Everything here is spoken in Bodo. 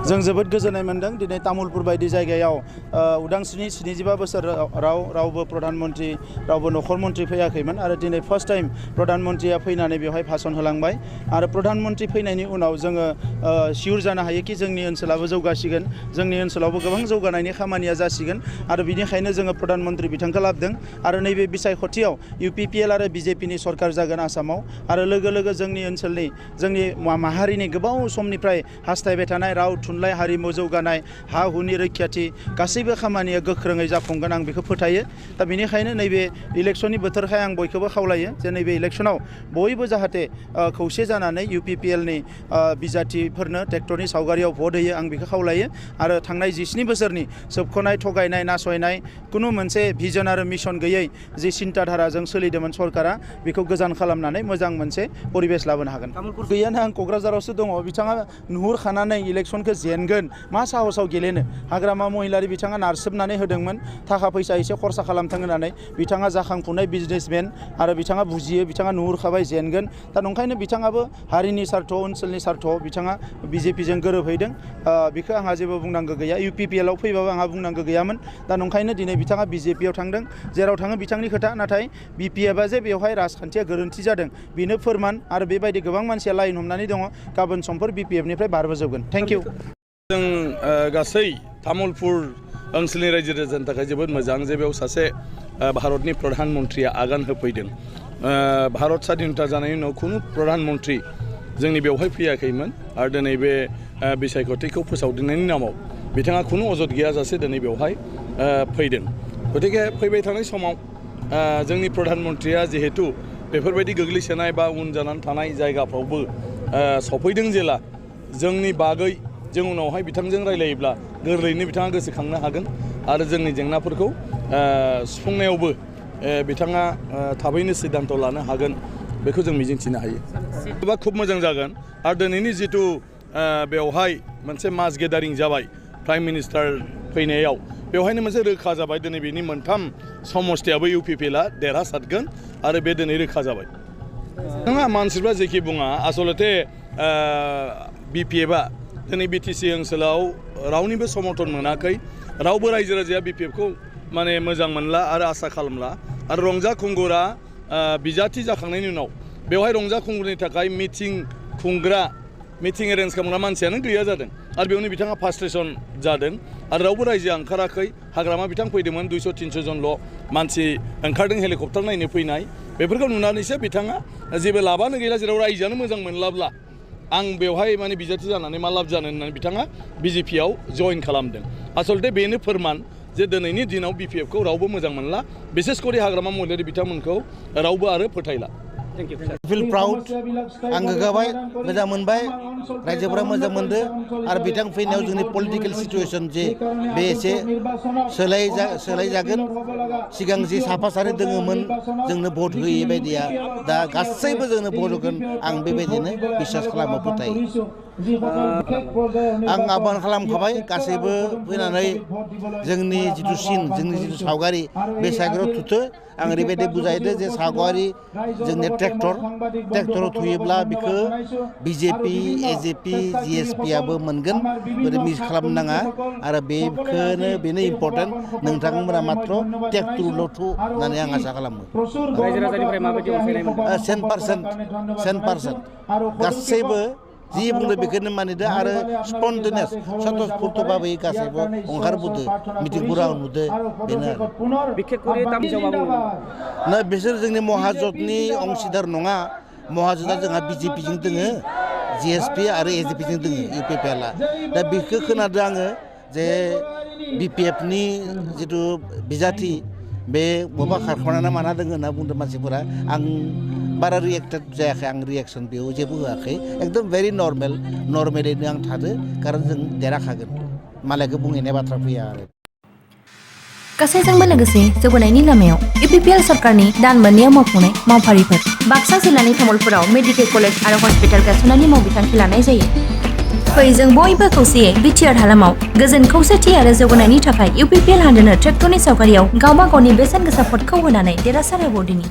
जों जोबोद गोजोननाय मोनदों दिनै तामुलपुर बायदि जायगायाव उदांस्रिनि 75 बोसोराव रावबो प्रधानमन्त्री रावबो नखर मन्त्रि फैयाखैमोन आरो दिनै फार्स्ट टाइम प्रधानमन्त्रिया फैनानै बेवहाय भाषण होलांबाय आरो प्रधानमन्त्री फैनायनि उनाव जोङो सिउर जानो हायो कि जोंनि ओनसोलाबो जौगासिगोन जोंनि ओनसोलावबो गोबां जौगानायनि खामानिया जासिगोन आरो बिनिखायनो जोङो प्रधानमन्त्री बिथांखौ लाबोदों आरो नैबे बिसायख'थियाव UPPL आरो BJPनि सरकार जागोन आसामाव आरो लोगो लोगो जोंनि ओनसोलनि जोंनि माहारिनि गोबाव समनिफ्राय हास्थायबाय थानाय राव थुनलाइ हारिमु जौगानाय हा हुनि रैखाथि गासैबो खामानिया गोख्रोङै जाफुंगोन आं बेखौ फोथायो दा बेनिखायनो नैबे इलेक्शननि बोथोरखाय आं बयखौबो खावलायो जे नैबे इलेक्शनाव बयबो जाहाथे खौसे जानानै UPPLनि बिजाथिफोरनो ट्रेक्टरनि सावगारियाव भट होयो आं बेखौ खावलायो आरो थांनाय 17 बोसोरनि सोबख'नाय थगायनाय नासयनाय कुनु मोनसे भिजन आरो मिशन गैयै जि सिन्ताधाराजों सोलिदोंमोन सरकारा बेखौ गोजान खालामनानै मोजां मोनसे परिबेस लाबोनो हागोन गैयानो आं क'क्राझारावसो दङ बिथाङा नुहुरखानानै इलेक्शनखौ जेनगोन मा साहसाव गेलेनो हाग्रामा महिलारि बिथाङा नारसोबनानै होदोंमोन थाखा फैसा एसे खरसा खालामथों होननानै बिथाङा जाखांफुनाय बिजनेसमेन आरो बिथाङा बुजियो बिथाङा नुहुरखाबाय जेनगोन दा नंखायनो बिथाङाबो हारिनि सार्थ ओनसोलनि सार्थआव बिथाङा BJPजों गोरोबहैदों बेखौ आंहा जेबो बुंनांगौ गैया UPPLआव फैबाबो आंहा बुंनांगौ गैयामोन दा नंखायनो दिनै बिथाङा BJPआव थांदों जेराव थाङो बिथांनि खोथा नाथाय BPFआ जे बेवहाय राजखान्थिया गोरोन्थि जादों बेनो फोरमान आरो बेबायदि गोबां मानसिया लाइन हमनानै दङ गाबोन समफोर BPFनिफ्राय बारबोजोबगोन थेंक इउ जों गासै तामुलपुर ओनसोलनि रायजो राजानि थाखाय जोबोद मोजां जे बेयाव सासे भारतनि प्रधान मन्त्रिया आगान होफैदों भारत स्वाधीनता जानायनि उनाव खुनु प्रधान मन्त्रि जोंनि बेवहाय फैयाखैमोन आरो दिनै बे बिसायख'थिखौ फोसावदिंनायनि नामाव बिथाङा खुनु अजद गैयाजासे दिनै बेवहाय फैदों गतिके फैबाय थानाय समाव जोंनि प्रधान मन्त्रिया जिहेतु बेफोरबायदि गोग्लैसोनाय बा उन जानानै थानाय जायगाफ्रावबो सफैदों जेला जोंनि बागै जों उनावहाय बिथांजों रायलायोब्ला गोरलैयैनो बिथाङा गोसोखांनो हागोन आरो जोंनि जेंनाफोरखौ सुफुंनायावबो बिथाङा थाबैनो सिद्धान्त लानो हागोन बेखौ जों मिजिंथिनो हायो बा खुब मोजां जागोन आरो दिनैनि जिथु बेवहाय मोनसे मास गेदारिं जाबाय प्राइम मिनिस्टार फैनायाव बेवहायनो मोनसे रोखा जाबाय दिनै बेनि मोनथाम समस्थियाबो UPPLआ देरहासारगोन आरो बे दिनै रोखा जाबाय नङा मानसिफ्रा जेखि बुङा आसलते BPFआ दिनै BTC ओनसोलाव रावनिबो समर्थन मोनाखै रावबो रायजो राजाया BPFखौ माने मोजां मोनला आरो आसा खालामला आरो रंजा खुंगुरा बिजाथि जाखांनायनि उनाव बेवहाय रंजा खुंगुरनि थाखाय मिटिं एरेन्ज खालामग्रा मानसियानो गैया जादों आरो बेयावनो बिथाङा फ्रास्ट्रेसन जादों आरो रावबो रायजोआ ओंखाराखै हाग्रामा बिथां फैदोंमोन 200-300 जनल' मानसि ओंखारदों हेलिकप्टार नायनो फैनाय बेफोरखौ नुनानैसो बिथाङा जेबो लाबानो गैला जेराव रायजोआनो मोजां मोनलाब्ला आं बेवहाय माने बिजाथि जानानै मा लाब जानो होननानै बिथाङा BJPआव जइन खालामदों आसलते बेनो फोरमान जे दिनैनि दिनाव BPFखौ रावबो मोजां मोनला बिसेस करि हाग्रामा महिलारि बिथांमोनखौ रावबो आरो फोथायला फिल प्राउड आं गोग्गाबाय मोजां मोनबाय रायजोफोरा मोजां मोनदों आरो बिथां फैनायाव जोंनि पलिटिकेल सिचुएसन जे बे एसे सोलायजागोन सिगां जि साफा सानै दङमोन जोंनो भट होयै बायदिया दा गासैबो जोंनो भट होगोन आं बेबायदिनो बिसास खालामो फोथायो आं आह्वान खालामखाबाय गासैबो फैनानै जोंनि जिथु सिन जोंनि जिथु सावगारि बे सावगारियाव थुथो आं ओरैबायदि बुजायदो जे सावगारि जोंनि ट्रेक्टराव थुयोब्ला बेखौ BJP AJP GSPआबो मोनगोन ओरै मिस खालामनो नाङा आरो बेनो इम्पर्टेन्ट नोंथांमोना मात्र ट्रेक्टरल' थु होननानै आं आसा खालामो रायजो राजानिफ्राय माबायदि अनसायनाय मोनदों 100% गासैबो जि बुंदों बेखौनो मानिदों आरो स्पन्टेनियास स्वतःस्फूर्तभाबै गासैबो ओंखारबोदों मिटिंफोराव नुदों बेनो ना बिसोर जोंनि महाजोतनि अंशिदार नङा महाजोता जोंहा BJPजों दोङो GSP आरो AJPजों दोङो UPPLआ दा बेखौ खोनादों आङो जे BPFनि जिथु बिजाथि बे बबेबा खारख'ना माना दोङो होनना बुंदों मानसिफोरा आं बारा रिएक्टेड जायाखै आं रिएक्सन बेयाव जेबो होआखै एकदम भेरि नर्मेलैनो आं थादो खारन जों देरहाखागोन मालायखौ बुंहैनाय बाथ्रा फैया आरो गासैजोंबो लोगोसे जौगानायनि लामायाव UPPL सरकारनि दान मोननैयाव मावफुंनाय मावफारिफोर बाक्सा जिल्लानि तामुलपुराव मेडिकेल कलेज आरो हस्पिटाल गायसननायनि मावबिथांखि लानाय जायो फै जों बयबो खौसेयै बिटिआर हालामाव गोजोन खौसेथि आरो जौगानायनि थाखाय UPPL हानजानो ट्रेक्टरनि सावगारियाव गावबा गावनि बेसेन गोसा भटखौ होनानै देरहासार होबावदिनि